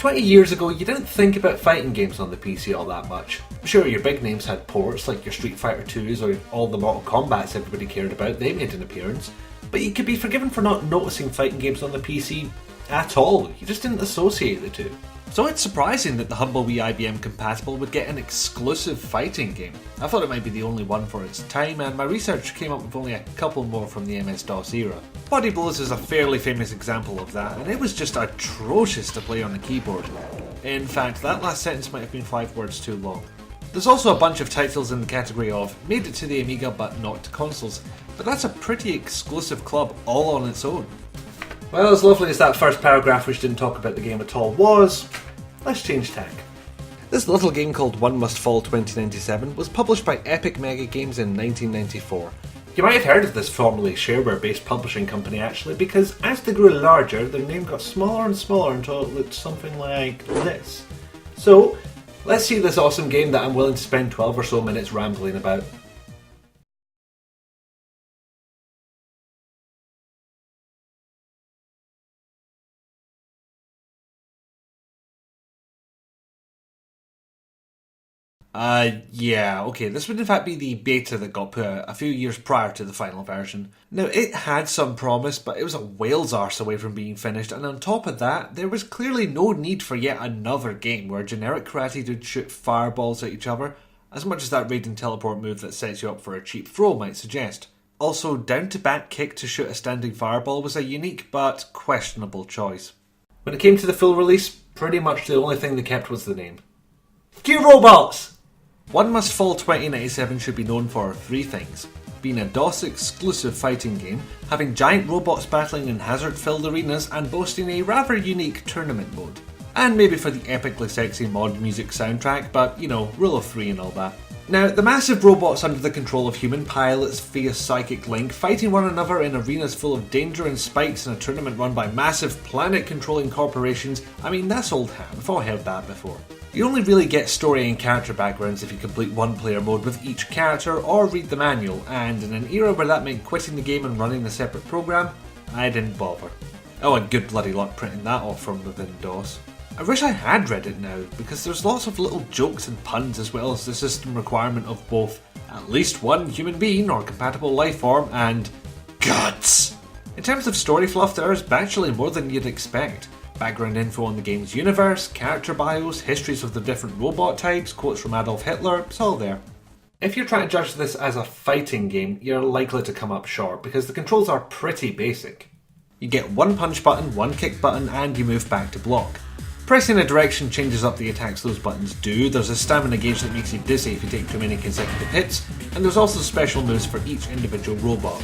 20 years ago, you didn't think about fighting games on the PC all that much. Sure, your big names had ports, like your Street Fighter 2s or all the Mortal Kombats everybody cared about, they made an appearance. But you could be forgiven for not noticing fighting games on the PC at all, you just didn't associate the two. So it's surprising that the humble wee IBM compatible would get an exclusive fighting game. I thought it might be the only one for its time, and my research came up with only a couple more from the MS-DOS era. Body Blows is a fairly famous example of that, and it was just atrocious to play on the keyboard. In fact, that last sentence might have been 5 words too long. There's also a bunch of titles in the category of made it to the Amiga but not to consoles, but that's a pretty exclusive club all on its own. Well, as lovely as that first paragraph, which didn't talk about the game at all, was, let's change tack. This little game called One Must Fall 2097 was published by Epic MegaGames in 1994. You might have heard of this formerly shareware-based publishing company actually, because as they grew larger, their name got smaller and smaller until it looked something like this. So, let's see this awesome game that I'm willing to spend 12 or so minutes rambling about. Yeah, okay, this would in fact be the beta that got put out a few years prior to the final version. Now, it had some promise, but it was a whale's arse away from being finished, and on top of that, there was clearly no need for yet another game where generic karate dudes shoot fireballs at each other, as much as that raid and teleport move that sets you up for a cheap throw might suggest. Also, down-to-back kick to shoot a standing fireball was a unique but questionable choice. When it came to the full release, pretty much the only thing they kept was the name. Cue robots! One Must Fall 2097 should be known for 3 things: being a DOS-exclusive fighting game, having giant robots battling in hazard-filled arenas, and boasting a rather unique tournament mode. And maybe for the epically sexy mod music soundtrack, but you know, rule of 3 and all that. Now, the massive robots under the control of human pilots via psychic link, fighting one another in arenas full of danger and spikes in a tournament run by massive planet-controlling corporations, I mean, that's old hat, we've all heard that before. You only really get story and character backgrounds if you complete one-player mode with each character or read the manual, and in an era where that meant quitting the game and running a separate program, I didn't bother. Oh, and good bloody luck printing that off from within DOS. I wish I had read it now, because there's lots of little jokes and puns as well as the system requirement of both at least one human being or compatible life form and guts. In terms of story fluff, there's actually more than you'd expect. Background info on the game's universe, character bios, histories of the different robot types, quotes from Adolf Hitler, it's all there. If you're trying to judge this as a fighting game, you're likely to come up short because the controls are pretty basic. You get one punch button, one kick button, and you move back to block. Pressing a direction changes up the attacks those buttons do, there's a stamina gauge that makes you dizzy if you take too many consecutive hits, and there's also special moves for each individual robot.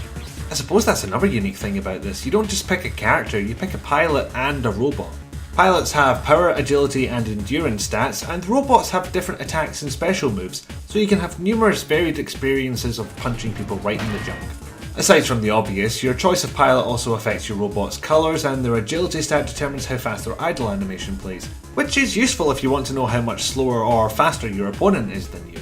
I suppose that's another unique thing about this, you don't just pick a character, you pick a pilot and a robot. Pilots have power, agility and endurance stats, and robots have different attacks and special moves, so you can have numerous varied experiences of punching people right in the junk. Aside from the obvious, your choice of pilot also affects your robot's colours, and their agility stat determines how fast their idle animation plays, which is useful if you want to know how much slower or faster your opponent is than you.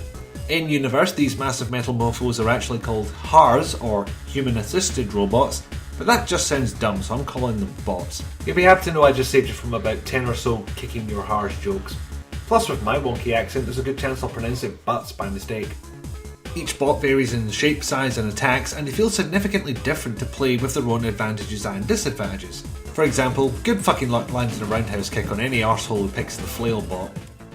In universe, these massive metal mofos are actually called HARs, or human-assisted robots, but that just sounds dumb, so I'm calling them bots. You'll be happy to know I just saved you from about 10 or so kicking your HARs jokes. Plus, with my wonky accent, there's a good chance I'll pronounce it butts by mistake. Each bot varies in shape, size and attacks, and they feel significantly different to play with their own advantages and disadvantages. For example, good fucking luck landing a roundhouse kick on any arsehole who picks the flail bot.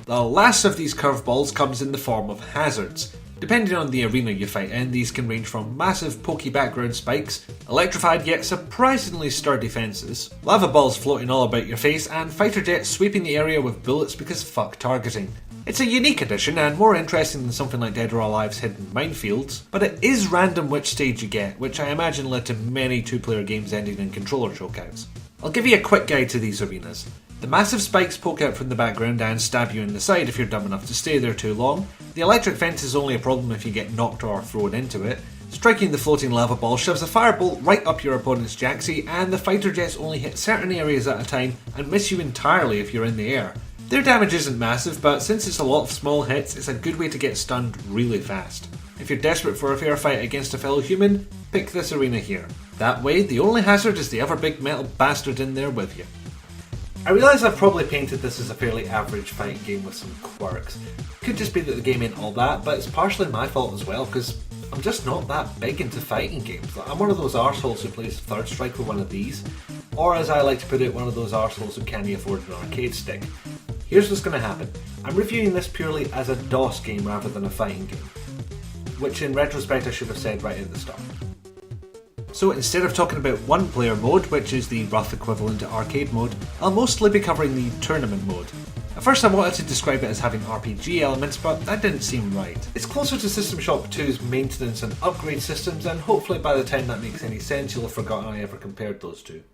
The last of these curveballs comes in the form of hazards. Depending on the arena you fight in, these can range from massive pokey background spikes, electrified yet surprisingly sturdy fences, lava balls floating all about your face, and fighter jets sweeping the area with bullets because fuck targeting. It's a unique addition and more interesting than something like Dead or Alive's hidden minefields, but it is random which stage you get, which I imagine led to many two-player games ending in controller chokeouts. I'll give you a quick guide to these arenas. The massive spikes poke out from the background and stab you in the side if you're dumb enough to stay there too long. The electric fence is only a problem if you get knocked or thrown into it. Striking the floating lava ball shoves a firebolt right up your opponent's jacksie, and the fighter jets only hit certain areas at a time and miss you entirely if you're in the air. Their damage isn't massive, but since it's a lot of small hits, it's a good way to get stunned really fast. If you're desperate for a fair fight against a fellow human, pick this arena here. That way, the only hazard is the other big metal bastard in there with you. I realise I've probably painted this as a fairly average fighting game with some quirks. Could just be that the game ain't all that, but it's partially my fault as well, because I'm just not that big into fighting games. I'm one of those arseholes who plays Third Strike with one of these, or as I like to put it, one of those arseholes who can't afford an arcade stick. Here's what's going to happen. I'm reviewing this purely as a DOS game rather than a fighting game, which in retrospect I should have said right at the start. So instead of talking about one player mode, which is the rough equivalent to arcade mode, I'll mostly be covering the tournament mode. At first I wanted to describe it as having RPG elements, but that didn't seem right. It's closer to System Shock 2's maintenance and upgrade systems, and hopefully by the time that makes any sense you'll have forgotten I ever compared those two.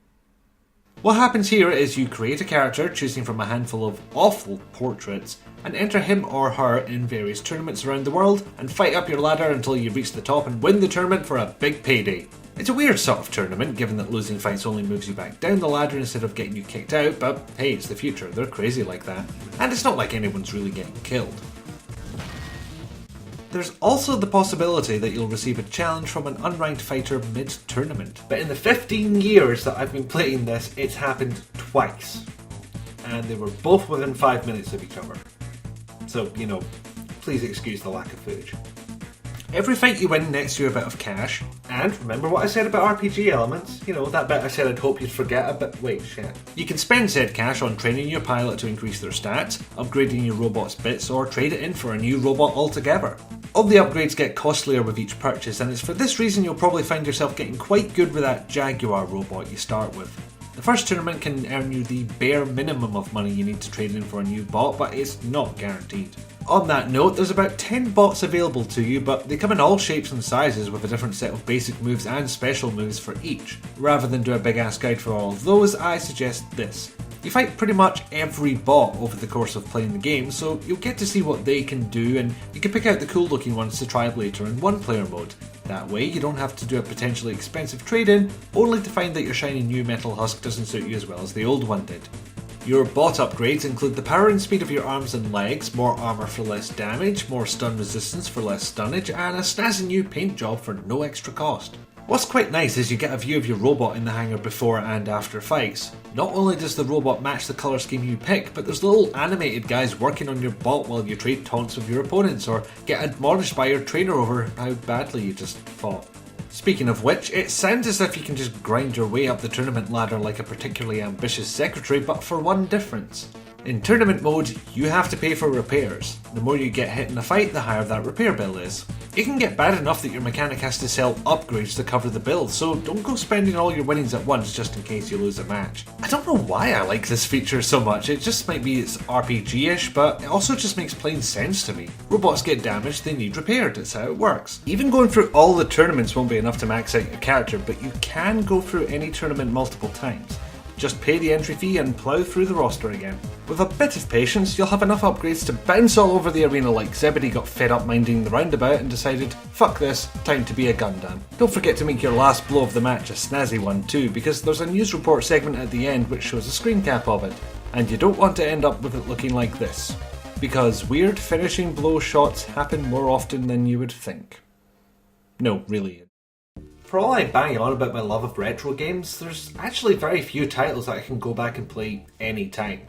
What happens here is you create a character, choosing from a handful of awful portraits, and enter him or her in various tournaments around the world, and fight up your ladder until you reach the top and win the tournament for a big payday. It's a weird sort of tournament, given that losing fights only moves you back down the ladder instead of getting you kicked out, but hey, it's the future, they're crazy like that. And it's not like anyone's really getting killed. There's also the possibility that you'll receive a challenge from an unranked fighter mid-tournament. But in the 15 years that I've been playing this, it's happened twice. And they were both within 5 minutes of each other. So, please excuse the lack of footage. Every fight you win nets you a bit of cash, and remember what I said about RPG elements? That bit I said I'd hope you'd forget about. Wait, shit. You can spend said cash on training your pilot to increase their stats, upgrading your robot's bits, or trade it in for a new robot altogether. All the upgrades get costlier with each purchase, and it's for this reason you'll probably find yourself getting quite good with that Jaguar robot you start with. The first tournament can earn you the bare minimum of money you need to trade in for a new bot, but it's not guaranteed. On that note, there's about 10 bots available to you, but they come in all shapes and sizes with a different set of basic moves and special moves for each. Rather than do a big ass guide for all of those, I suggest this. You fight pretty much every bot over the course of playing the game, so you'll get to see what they can do, and you can pick out the cool looking ones to try later in one player mode. That way you don't have to do a potentially expensive trade-in, only to find that your shiny new metal husk doesn't suit you as well as the old one did. Your bot upgrades include the power and speed of your arms and legs, more armour for less damage, more stun resistance for less stunnage, and a snazzy new paint job for no extra cost. What's quite nice is you get a view of your robot in the hangar before and after fights. Not only does the robot match the colour scheme you pick, but there's little animated guys working on your bot while you trade taunts with your opponents or get admonished by your trainer over how badly you just fought. Speaking of which, it sounds as if you can just grind your way up the tournament ladder like a particularly ambitious secretary, but for one difference. In tournament mode, you have to pay for repairs. The more you get hit in a fight, the higher that repair bill is. It can get bad enough that your mechanic has to sell upgrades to cover the bill, so don't go spending all your winnings at once just in case you lose a match. I don't know why I like this feature so much, it just might be it's RPG-ish, but it also just makes plain sense to me. Robots get damaged, they need repaired, it's how it works. Even going through all the tournaments won't be enough to max out your character, but you can go through any tournament multiple times. Just pay the entry fee and plough through the roster again. With a bit of patience, you'll have enough upgrades to bounce all over the arena like Zebedee got fed up minding the roundabout and decided, fuck this, time to be a Gundam. Don't forget to make your last blow of the match a snazzy one too, because there's a news report segment at the end which shows a screen cap of it. And you don't want to end up with it looking like this. Because weird finishing blow shots happen more often than you would think. No, really. For all I bang on about my love of retro games, there's actually very few titles that I can go back and play any time.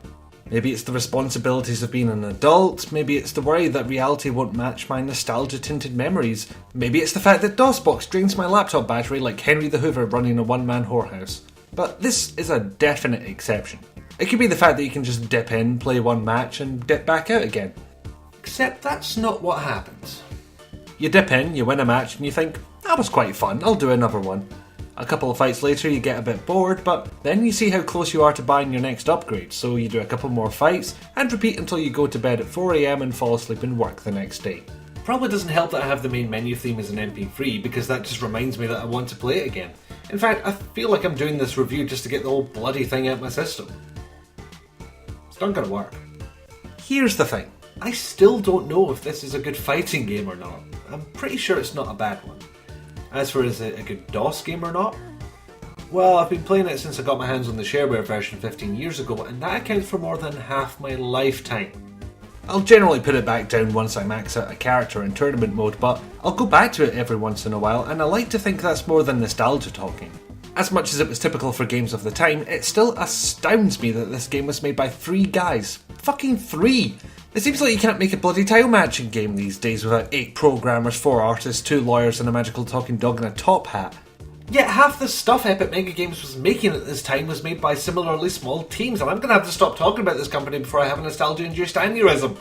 Maybe it's the responsibilities of being an adult, maybe it's the worry that reality won't match my nostalgia-tinted memories, maybe it's the fact that DOSBox drains my laptop battery like Henry the Hoover running a one-man whorehouse. But this is a definite exception. It could be the fact that you can just dip in, play one match, and dip back out again. Except that's not what happens. You dip in, you win a match, and you think, that was quite fun, I'll do another one. A couple of fights later you get a bit bored, but then you see how close you are to buying your next upgrade, so you do a couple more fights, and repeat until you go to bed at 4 AM and fall asleep and work the next day. Probably doesn't help that I have the main menu theme as an MP3, because that just reminds me that I want to play it again. In fact, I feel like I'm doing this review just to get the whole bloody thing out of my system. It's not gonna work. Here's the thing. I still don't know if this is a good fighting game or not. I'm pretty sure it's not a bad one. As for is it a good DOS game or not? Well, I've been playing it since I got my hands on the shareware version 15 years ago, and that accounts for more than half my lifetime. I'll generally put it back down once I max out a character in tournament mode, but I'll go back to it every once in a while, and I like to think that's more than nostalgia talking. As much as it was typical for games of the time, it still astounds me that this game was made by 3 guys. Fucking 3! It seems like you can't make a bloody tile matching game these days without 8 programmers, 4 artists, 2 lawyers and a magical talking dog in a top hat. Yet half the stuff Epic MegaGames was making at this time was made by similarly small teams, and I'm going to have to stop talking about this company before I have a nostalgia-induced aneurysm.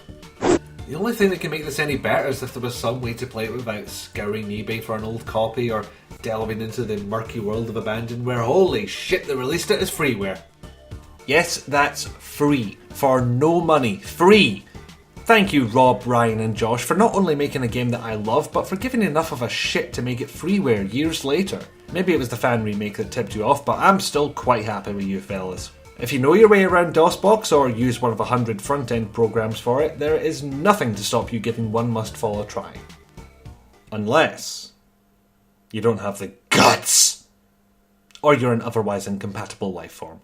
The only thing that can make this any better is if there was some way to play it without scouring eBay for an old copy or delving into the murky world of Abandonware. Holy shit, they released it as freeware. Yes, that's free. For no money. Free! Thank you, Rob, Ryan and Josh, for not only making a game that I love, but for giving enough of a shit to make it freeware years later. Maybe it was the fan remake that tipped you off, but I'm still quite happy with you fellas. If you know your way around DOSBox or use one of 100 front-end programs for it, there is nothing to stop you giving One Must Fall a try. Unless you don't have the guts, or you're an otherwise incompatible life form.